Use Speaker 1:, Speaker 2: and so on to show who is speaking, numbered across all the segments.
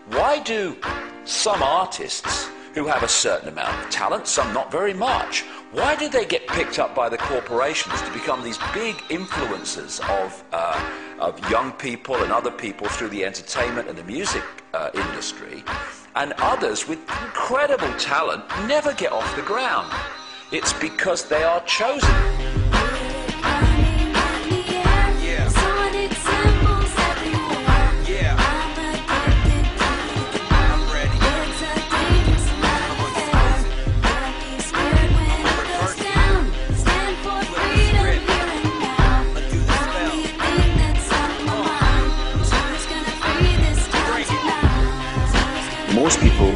Speaker 1: Why do some artists who have a certain amount of talent, some not very much, why do they get picked up by the corporations to become these big influencers of young people and other people through the entertainment and the music industry, and others with incredible talent never get off the ground? It's because they are chosen.
Speaker 2: Most people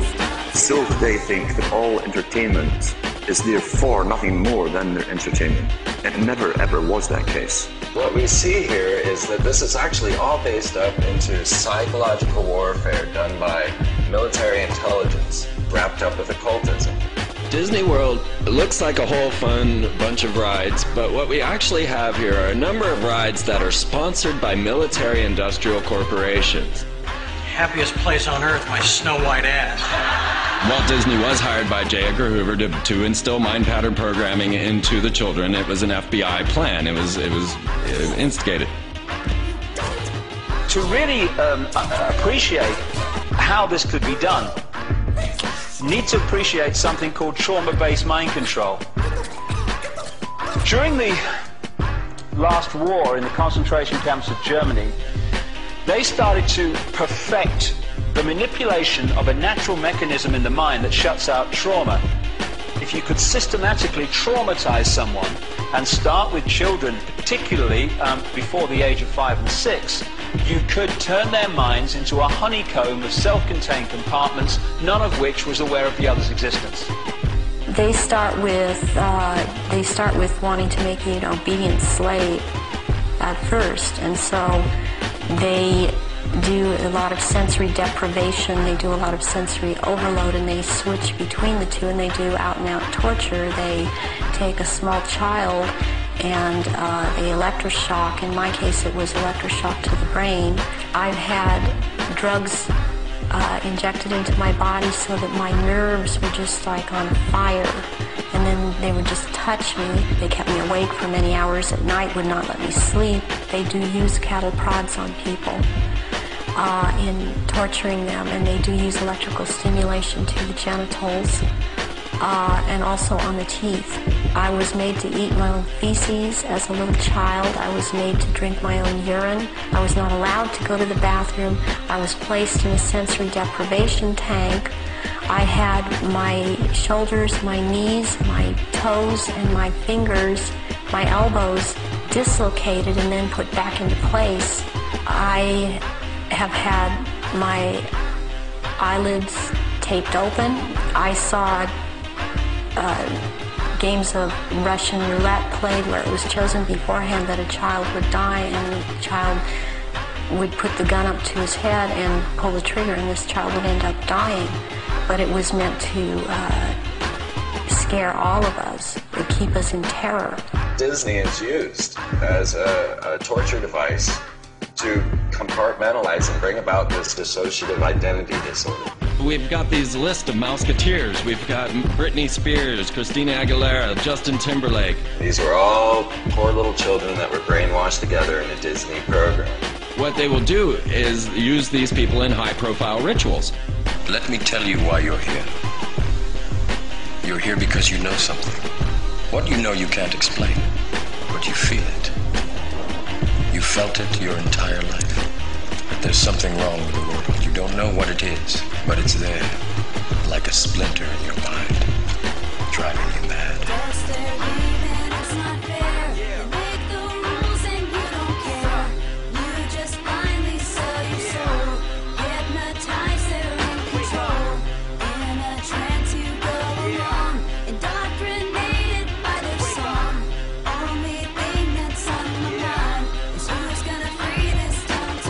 Speaker 2: still today think that all entertainment is therefore nothing more than their entertainment. It never ever was that case.
Speaker 3: What we see here is that this is actually all based up into psychological warfare done by military intelligence wrapped up with occultism.
Speaker 4: Disney World looks like a whole fun bunch of rides, but what we actually have here are a number of rides that are sponsored by military industrial corporations.
Speaker 5: Happiest place on earth, my snow white ass.
Speaker 4: Walt Disney was hired by J. Edgar Hoover to instill mind pattern programming into the children. It was an FBI plan. It was instigated.
Speaker 1: To really appreciate how this could be done, you need to appreciate something called trauma-based mind control. During the last war in the concentration camps of Germany, they started to perfect the manipulation of a natural mechanism in the mind that shuts out trauma. If you could systematically traumatize someone and start with children, particularly before the age of 5 and 6, you could turn their minds into a honeycomb of self-contained compartments, none of which was aware of the other's existence.
Speaker 6: They start with wanting to make you an obedient slave at first, and so they do a lot of sensory deprivation, they do a lot of sensory overload, and they switch between the two, and they do out-and-out torture. They take a small child and they electroshock. In my case, it was electroshock to the brain. I've had drugs injected into my body so that my nerves were just like on fire, and then they would just touch me. They kept me awake for many hours at night, would not let me sleep. They do use cattle prods on people in torturing them, and they do use electrical stimulation to the genitals and also on the teeth. I was made to eat my own feces as a little child. I was made to drink my own urine. I was not allowed to go to the bathroom. I was placed in a sensory deprivation tank. I had my shoulders, my knees, my toes, and my fingers, my elbows dislocated and then put back into place. I have had my eyelids taped open. I saw games of Russian roulette played where it was chosen beforehand that a child would die, and the child would put the gun up to his head and pull the trigger, and this child would end up dying. But it was meant to scare all of us, to keep us in terror.
Speaker 3: Disney is used as a torture device to compartmentalize and bring about this dissociative identity disorder.
Speaker 4: We've got these list of Mouseketeers. We've got Britney Spears, Christina Aguilera, Justin Timberlake.
Speaker 3: These were all poor little children that were brainwashed together in a Disney program.
Speaker 4: What they will do is use these people in high-profile rituals.
Speaker 7: Let me tell you why you're here. You're here because you know something. What you know you can't explain, but you feel it. You felt it your entire life. But there's something wrong with the world. You don't know what it is, but it's there, like a splinter in your mind, driving you mad.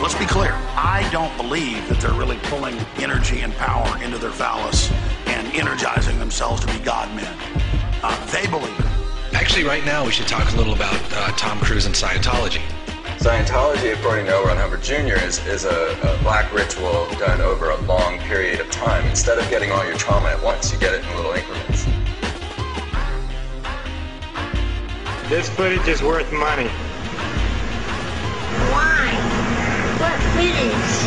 Speaker 8: Let's be clear, I don't believe that they're really pulling energy and power into their phallus and energizing themselves to be God-men. They believe it.
Speaker 5: Actually, right now we should talk a little about Tom Cruise and Scientology.
Speaker 3: Scientology, according to L. Ron Hubbard Jr., is a black ritual done over a long period of time. Instead of getting all your trauma at once, you get it in little increments.
Speaker 9: This footage is worth money.
Speaker 10: Why? What footage?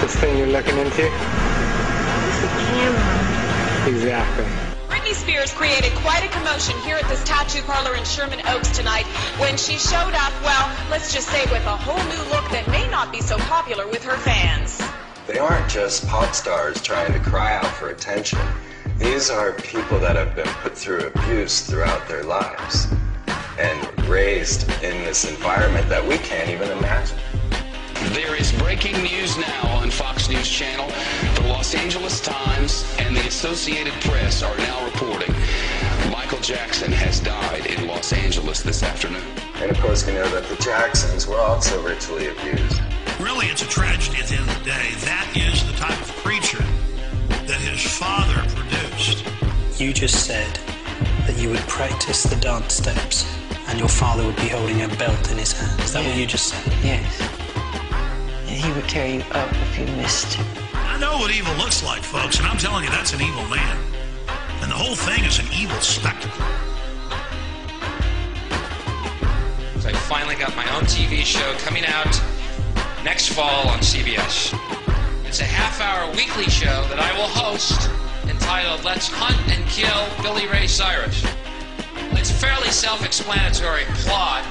Speaker 9: This thing you're looking into?
Speaker 10: It's a camera.
Speaker 9: Exactly.
Speaker 11: Britney Spears created quite a commotion here at this tattoo parlor in Sherman Oaks tonight when she showed up, well, let's just say with a whole new look that may not be so popular with her fans.
Speaker 3: They aren't just pop stars trying to cry out for attention. These are people that have been put through abuse throughout their lives and raised in this environment that we can't even imagine.
Speaker 12: There is breaking news now on Fox News Channel. The Los Angeles Times and the Associated Press are now reporting Michael Jackson has died in Los Angeles this afternoon.
Speaker 3: And of course, we know that the Jacksons were also ritually abused.
Speaker 8: Really, it's a tragedy at the end of the day. That is the type of creature that his father produced.
Speaker 13: You just said that you would practice the dance steps and your father would be holding a belt in his hand. Is that what you just said?
Speaker 14: Yes. And he would tear you up if you missed.
Speaker 8: I know what evil looks like, folks, and I'm telling you, that's an evil man. And the whole thing is an evil spectacle.
Speaker 15: So I finally got my own TV show coming out next fall on CBS. It's a half-hour weekly show that I will host entitled Let's Hunt and Kill Billy Ray Cyrus. It's a fairly self-explanatory plot.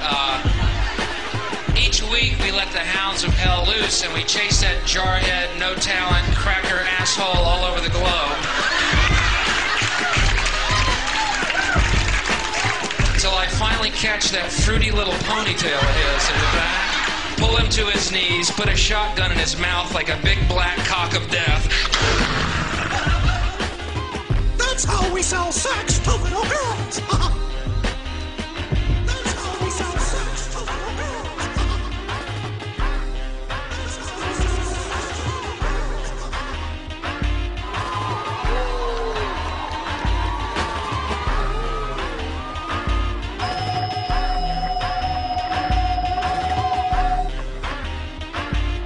Speaker 15: Each week we let the hounds of hell loose and we chase that jarhead, no-talent, cracker asshole all over the globe. Until I finally catch that fruity little ponytail of his in the back, pull him to his knees, put a shotgun in his mouth like a big black cock of death.
Speaker 8: That's how we sell sex to little girls. That's how we sell sex to little girls.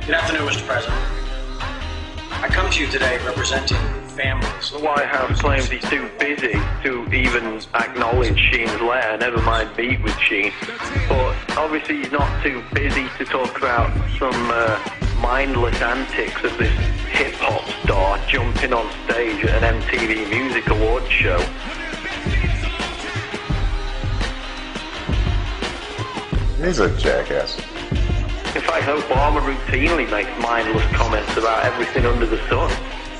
Speaker 5: Good afternoon, Mr. President. I come to you today representing families.
Speaker 16: The White House claims he's too busy to even acknowledge Sheen's letter, never mind meet with Sheen. But obviously he's not too busy to talk about some mindless antics of this hip-hop star jumping on stage at an MTV Music Awards show.
Speaker 17: He's a jackass.
Speaker 16: In fact, Obama routinely makes mindless comments about everything under the sun.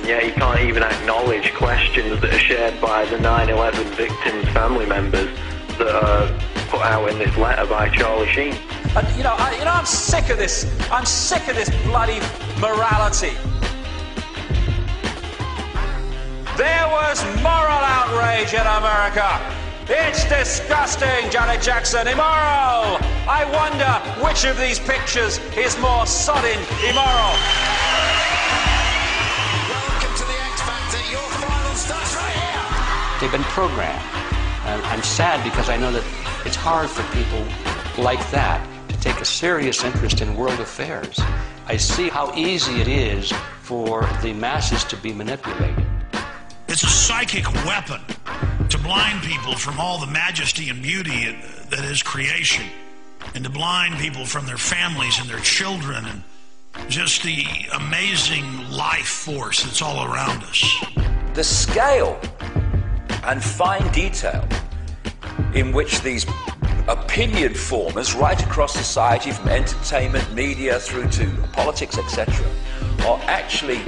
Speaker 16: Yeah, he can't even acknowledge questions that are shared by the 9/11 victims' family members that are put out in this letter by Charlie Sheen.
Speaker 1: And I'm sick of this. I'm sick of this bloody morality. There was moral outrage in America. It's disgusting, Janet Jackson. Immoral. I wonder which of these pictures is more sodding immoral.
Speaker 18: Welcome to the X Factor. Your final starts right here.
Speaker 19: They've been programmed. I'm sad because I know that it's hard for people like that to take a serious interest in world affairs. I see how easy it is for the masses to be manipulated.
Speaker 8: It's a psychic weapon to blind people from all the majesty and beauty that is creation, and to blind people from their families and their children and just the amazing life force that's all around us.
Speaker 20: The scale and fine detail in which these opinion formers right across society, from entertainment, media, through to politics, etc., are actually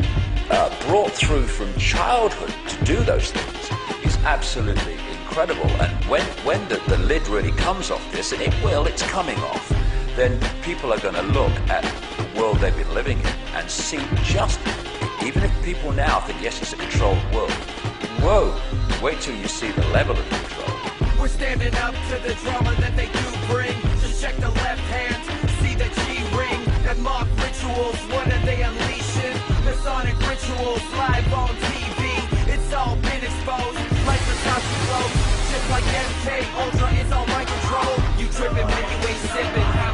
Speaker 20: brought through from childhood to do those things is absolutely incredible. And when the lid really comes off this, and it's coming off, then people are going to look at the world they've been living in and see just, even if people now think, yes, it's a controlled world, whoa, wait till you see the level of control.
Speaker 18: We're standing up to the drama that they do bring. Just check the left hand, see the G-ring. That mock rituals, what are they unleashing? The sonic rituals live on TV. It's all been exposed, like the Sasha flows. Just like MK Ultra is on my control. You tripping when you ain't sipping.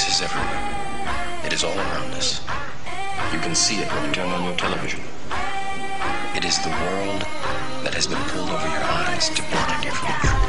Speaker 7: Sex is everywhere. It is all around us. You can see it when you turn on your television. It is the world that has been pulled over your eyes to blind you from the truth.